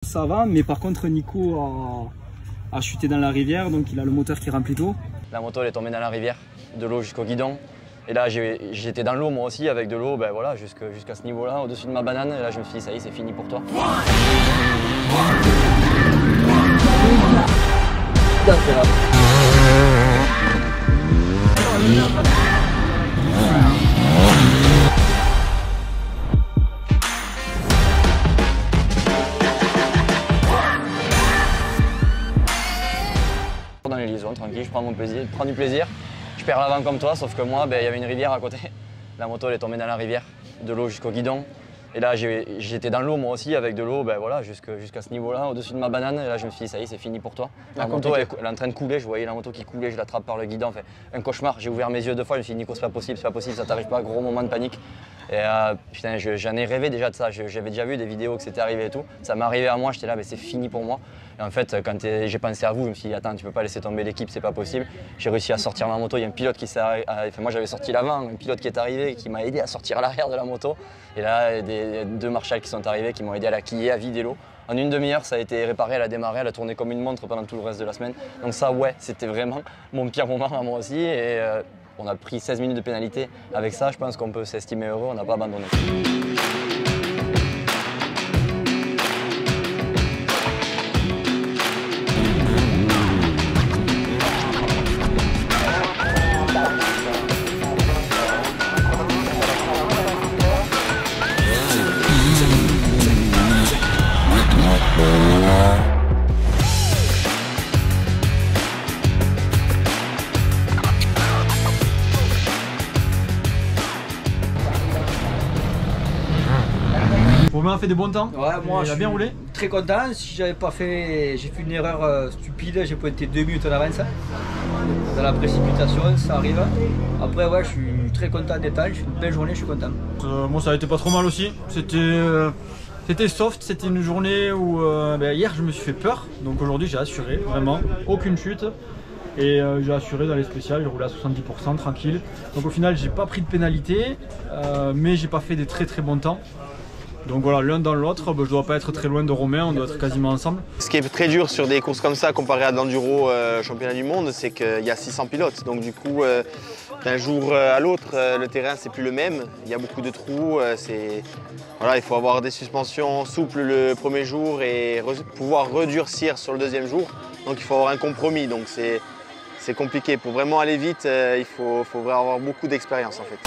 Ça va, mais par contre Nico a chuté dans la rivière, donc il a le moteur qui remplit d'eau. La moto elle est tombée dans la rivière, de l'eau jusqu'au guidon. Et là j'étais dans l'eau moi aussi, avec de l'eau, ben voilà, jusqu'à ce niveau-là, au-dessus de ma banane. Et là je me suis dit ça y est, c'est fini pour toi. Dans les liaisons, tranquille, je prends mon plaisir, je prends du plaisir. Je perds l'avant comme toi, sauf que moi, il y avait une rivière à côté. La moto elle est tombée dans la rivière, de l'eau jusqu'au guidon. Et là j'étais dans l'eau moi aussi, avec de l'eau, ben voilà, jusqu'à ce niveau-là, au-dessus de ma banane. Et là je me suis dit ça y est, c'est fini pour toi. La moto elle est en train de couler, je voyais la moto qui coulait, je l'attrape par le guidon. Enfin, un cauchemar, j'ai ouvert mes yeux 2 fois, je me suis dit Nico c'est pas possible, ça t'arrive pas, gros moment de panique. Et putain, j'en ai rêvé déjà de ça, j'avais déjà vu des vidéos que c'était arrivé et tout. Ça m'est arrivé à moi, j'étais là, c'est fini pour moi. Et en fait, quand j'ai pensé à vous, je me suis dit attends, tu peux pas laisser tomber l'équipe, c'est pas possible. J'ai réussi à sortir ma moto, il y a un pilote qui s'est arrêté, enfin, moi j'avais sorti l'avant, un pilote qui est arrivé qui m'a aidé à sortir l'arrière de la moto. Et là, il y a 2 marshals qui sont arrivés, qui m'ont aidé à la quiller, à vider l'eau. En une demi-heure, ça a été réparé, elle a démarré, elle a tourné comme une montre pendant tout le reste de la semaine. Donc ça, ouais, c'était vraiment mon pire moment à moi aussi. Et on a pris 16 minutes de pénalité. Avec ça, je pense qu'on peut s'estimer heureux, on n'a pas abandonné. Romain a fait des bons temps. Ouais, moi il a bien roulé. Très content. Si j'avais pas fait, j'ai fait une erreur stupide, j'ai pointé 2 minutes en avance. Dans la précipitation, ça arrive. Après, ouais, je suis très content d'être là. J'ai une belle journée, je suis content. Moi, ça a été pas trop mal aussi. C'était soft. C'était une journée où hier je me suis fait peur. Donc aujourd'hui, j'ai assuré vraiment aucune chute. Et j'ai assuré dans les spéciales, j'ai roulé à 70% tranquille. Donc au final, j'ai pas pris de pénalité, mais j'ai pas fait des très bons temps. Donc voilà, l'un dans l'autre, je dois pas être très loin de Romain, on doit être quasiment ensemble. Ce qui est très dur sur des courses comme ça, comparé à de l'enduro championnat du monde, c'est qu'il y a 600 pilotes. Donc du coup, d'un jour à l'autre, le terrain c'est plus le même. Il y a beaucoup de trous. Voilà, il faut avoir des suspensions souples le premier jour et pouvoir redurcir sur le deuxième jour. Donc il faut avoir un compromis. Donc c'est compliqué. Pour vraiment aller vite, il faut vraiment avoir beaucoup d'expérience en fait.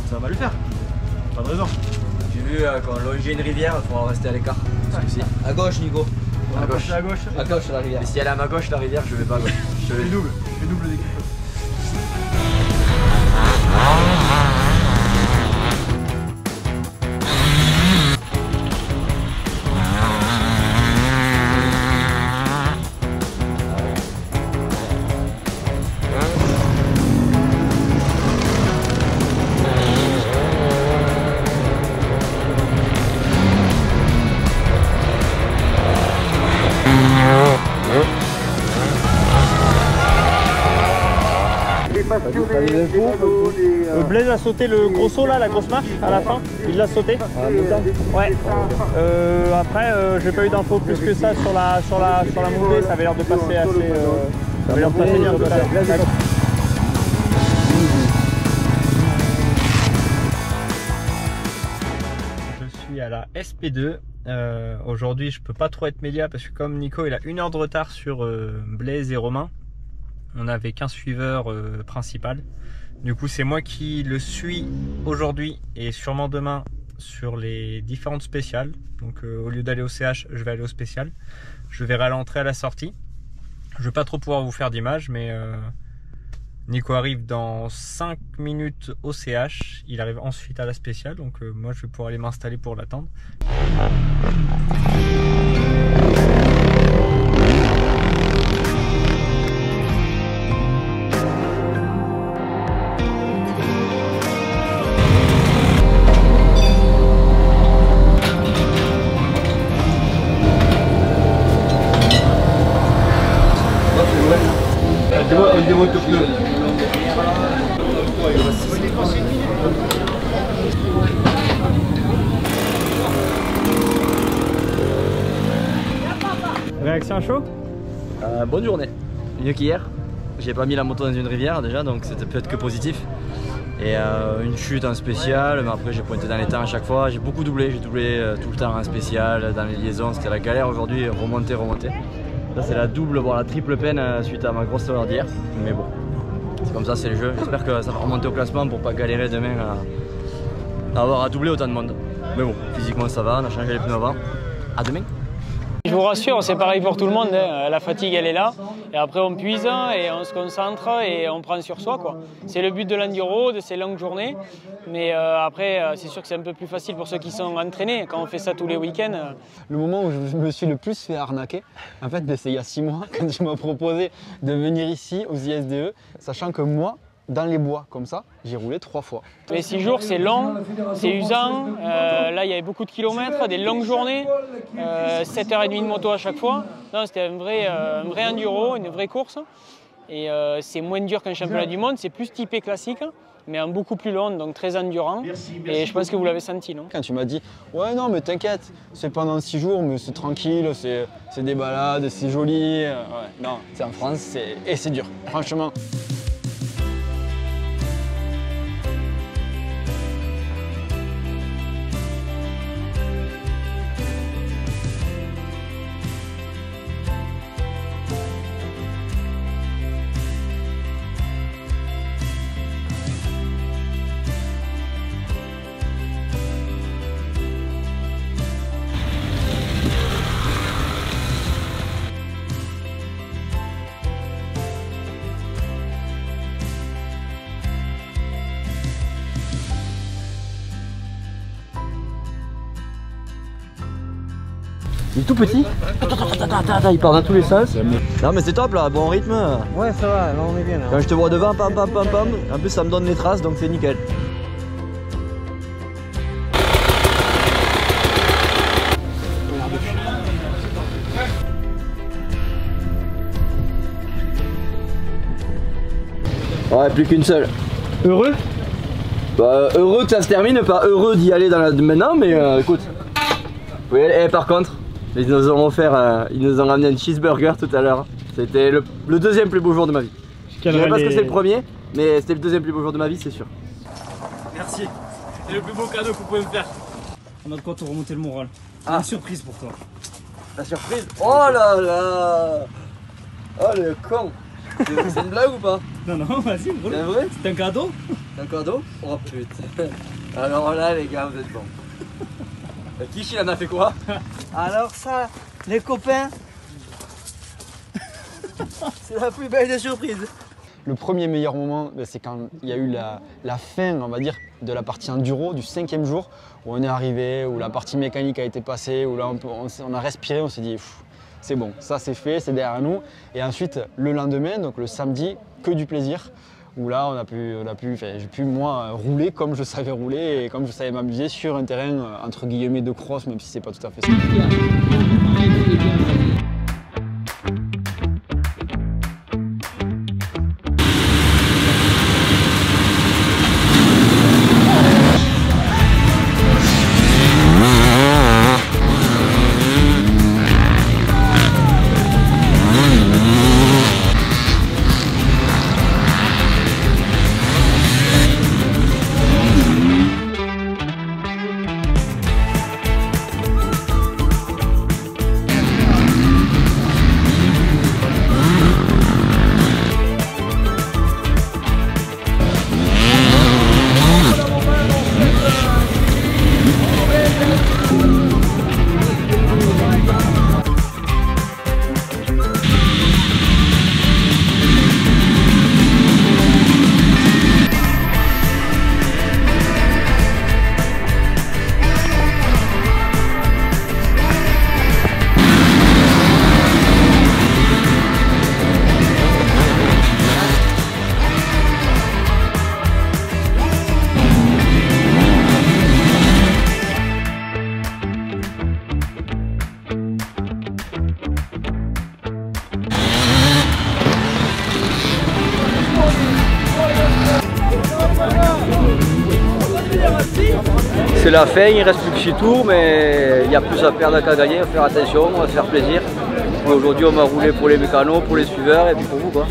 Ça va le faire, pas de raison. J'ai vu quand longer une rivière, il faudra rester à l'écart. À gauche, Nico. On va passer à gauche. À gauche, la rivière. Et si elle est à ma gauche, la rivière, je vais pas à gauche. Je fais double d'équipe. Blaise a sauté le gros saut là, la grosse marche à la fin, il l'a sauté. Ouais. Après j'ai pas eu d'infos plus que ça sur la montée, ça avait l'air de passer assez. Ça avait l'air de passer bien tout à l'heure. Je suis à la SP2. Aujourd'hui je peux pas trop être média parce que comme Nico il a 1 heure de retard sur Blaise et Romain, on avait qu'un suiveur principal. Du coup c'est moi qui le suis aujourd'hui et sûrement demain sur les différentes spéciales. Donc au lieu d'aller au CH, je vais aller au spécial. Je verrai à l'entrée, à la sortie. Je vais pas trop pouvoir vous faire d'image, mais Nico arrive dans 5 minutes au CH. Il arrive ensuite à la spéciale, donc moi je vais pouvoir aller m'installer pour l'attendre. Réaction chaud? Bonne journée, mieux qu'hier. J'ai pas mis la moto dans une rivière déjà, donc c'était peut-être que positif. Et une chute en spécial, mais après j'ai pointé dans les temps à chaque fois. J'ai beaucoup doublé, j'ai doublé tout le temps en spécial, dans les liaisons, c'était la galère aujourd'hui, remonter. Là c'est la double, voire la triple peine suite à ma grosse erreur d'hier. Mais bon, c'est comme ça, c'est le jeu. J'espère que ça va remonter au classement pour pas galérer demain à avoir à doubler autant de monde. Mais bon, physiquement ça va, on a changé les pneus avant. À demain. Je vous rassure, c'est pareil pour tout le monde, hein. La fatigue elle est là et après on puise et on se concentre et on prend sur soi, quoi. C'est le but de l'enduro, de ces longues journées, mais après c'est sûr que c'est un peu plus facile pour ceux qui sont entraînés. Quand on fait ça tous les week-ends. Le moment où je me suis le plus fait arnaquer, en fait c'est il y a 6 mois quand tu m'as proposé de venir ici aux ISDE, sachant que moi, dans les bois comme ça, j'ai roulé 3 fois. Les 6 jours, c'est long, c'est usant. Là, il y avait beaucoup de kilomètres, des longues journées, 7h30 de moto à chaque fois. C'était un vrai enduro, une vraie course. Et c'est moins dur qu'un championnat du monde, c'est plus typé classique, mais en beaucoup plus long, donc très endurant. Et je pense que vous l'avez senti, non? Quand tu m'as dit « Ouais, non, mais t'inquiète, c'est pendant 6 jours, mais c'est tranquille, c'est des balades, c'est joli. » Ouais, non, c'est en France et c'est dur, franchement. Il est tout petit. Il part dans tous les sens. Non mais c'est top là, bon rythme. Ouais, ça va, là on est bien là. Quand je te vois devant, pam. En plus ça me donne les traces, donc c'est nickel. Ouais, plus qu'une seule. Heureux? Bah heureux que ça se termine, pas heureux d'y aller maintenant, mais écoute. Oui, et par contre, ils nous ont offert, ils nous ont ramené un cheeseburger tout à l'heure. C'était le deuxième plus beau jour de ma vie. Je dirais pas que c'est le premier, mais c'était le deuxième plus beau jour de ma vie, c'est sûr. Merci. C'est le plus beau cadeau que vous pouvez me faire. On a de quoi te remonter le moral. Une surprise pour toi. La surprise? Oh là là! Oh le con! C'est une blague ou pas? Non, vas-y, roule. C'est vrai? C'est un cadeau? C'est un cadeau? Oh putain! Alors là les gars, vous êtes bons. Kish il en a fait quoi? Alors ça, les copains, c'est la plus belle des surprises. Le premier meilleur moment, c'est quand il y a eu la fin, on va dire, de la partie enduro du 5e jour, où on est arrivé, où la partie mécanique a été passée, où là on a respiré, on s'est dit c'est bon, ça c'est fait, c'est derrière nous. Et ensuite le lendemain, donc le samedi, que du plaisir, où là j'ai pu moi rouler comme je savais rouler et comme je savais m'amuser sur un terrain entre guillemets de cross, même si c'est pas tout à fait ça. c'est la fin, il ne reste plus que 6 tours, mais il y a plus à perdre qu'à gagner, on va faire attention, on va se faire plaisir. Aujourd'hui on va rouler pour les mécanos, pour les suiveurs et puis pour vous quoi.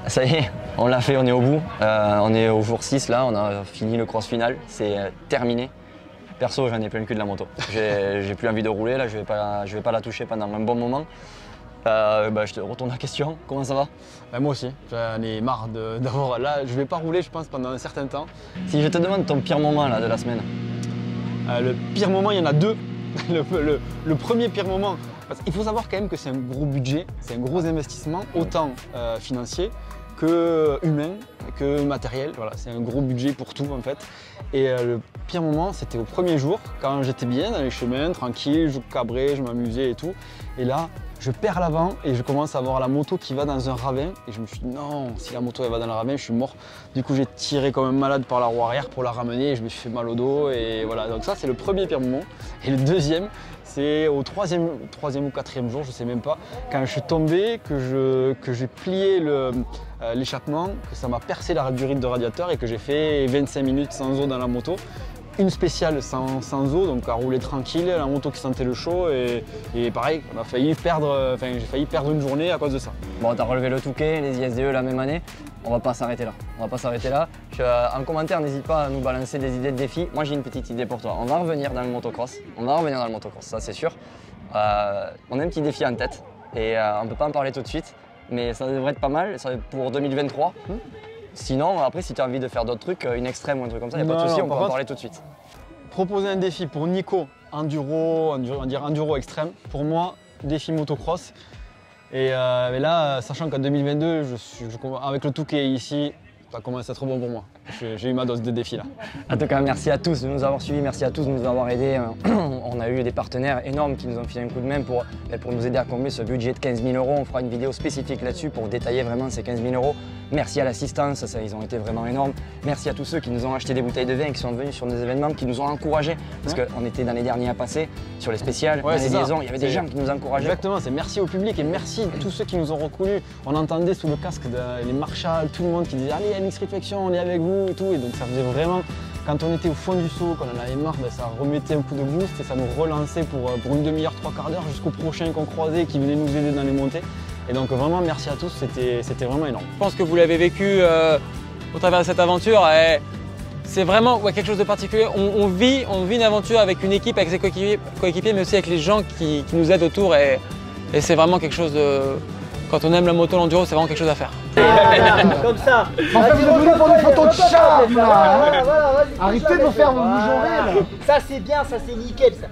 Ça y est, on l'a fait, on est au bout. On est au jour 6 là, on a fini le cross final, c'est terminé. Perso, j'en ai plein le cul de la moto. J'ai plus envie de rouler, là, je vais pas la toucher pendant un bon moment. Je te retourne la question, comment ça va? Moi aussi, j'en ai marre d'avoir... Là, je vais pas rouler, je pense, pendant un certain temps. Si je te demande ton pire moment là, de la semaine. Le pire moment, il y en a deux. Le premier pire moment, il faut savoir quand même que c'est un gros budget, c'est un gros investissement, autant financier que humain, que matériel. Voilà, c'est un gros budget pour tout en fait. Et le pire moment, c'était au premier jour, quand j'étais bien dans les chemins, tranquille, je cabrais, je m'amusais et tout. Et là, je perds l'avant et je commence à voir la moto qui va dans un ravin. Et je me suis dit non, si la moto elle va dans le ravin, je suis mort. Du coup, j'ai tiré comme un malade par la roue arrière pour la ramener et je me suis fait mal au dos. Et voilà, donc ça c'est le premier pire moment. Et le deuxième, c'est au troisième ou quatrième jour, je sais même pas, quand je suis tombé, que j'ai plié l'échappement, que ça m'a percé la durite de radiateur et que j'ai fait 25 minutes sans eau dans la moto. Une spéciale sans eau, donc à rouler tranquille, la moto qui sentait le chaud et pareil, on a failli perdre, j'ai failli perdre une journée à cause de ça. Bon, t'as relevé le Touquet, les ISDE la même année, on va pas s'arrêter là. On va pas s'arrêter là. En commentaire, n'hésite pas à nous balancer des idées de défis. Moi, j'ai une petite idée pour toi. On va revenir dans le motocross. Ça c'est sûr. On a un petit défi en tête et on peut pas en parler tout de suite, mais ça devrait être pas mal. Ça pour 2023. Sinon, après, si tu as envie de faire d'autres trucs, une extrême ou un truc comme ça, il n'y a pas de souci, on peut en parler tout de suite. Proposer un défi pour Nico, enduro extrême, pour moi, défi motocross. Et là, sachant qu'en 2022, avec le Touquet ici, ça commence à être bon pour moi. J'ai eu ma dose de défi là. En tout cas, merci à tous de nous avoir suivis, merci à tous de nous avoir aidés. On a eu des partenaires énormes qui nous ont filé un coup de main pour nous aider à combler ce budget de 15 000 €. On fera une vidéo spécifique là-dessus pour détailler vraiment ces 15 000 €. Merci à l'assistance, ils ont été vraiment énormes. Merci à tous ceux qui nous ont acheté des bouteilles de vin, qui sont venus sur nos événements, qui nous ont encouragés. Parce qu'on était dans les derniers à passer, sur les spéciales, dans les liaisons, il y avait des gens qui nous encourageaient. Exactement, c'est merci au public et merci à tous ceux qui nous ont reconnus. On entendait sous le casque les marshals, tout le monde qui disait allez, MX Réflexion, on est avec vous et tout. Et donc ça faisait vraiment, quand on était au fond du seau, quand on en avait marre, ça remettait un coup de boost et ça nous relançait pour une demi-heure, 3/4 d'heure jusqu'au prochain qu'on croisait qui venait nous aider dans les montées. Et donc vraiment merci à tous, c'était vraiment énorme. Je pense que vous l'avez vécu au travers de cette aventure. C'est vraiment quelque chose de particulier. On vit une aventure avec une équipe, avec ses coéquipiers, mais aussi avec les gens qui nous aident autour. Et c'est vraiment quelque chose de... Quand on aime la moto, l'enduro, c'est vraiment quelque chose à faire. Comme ça. En fait, vous êtes venu pour une photo de charme là. Arrêtez de nous faire bougeonner là. Ça c'est bien, ça c'est nickel ça.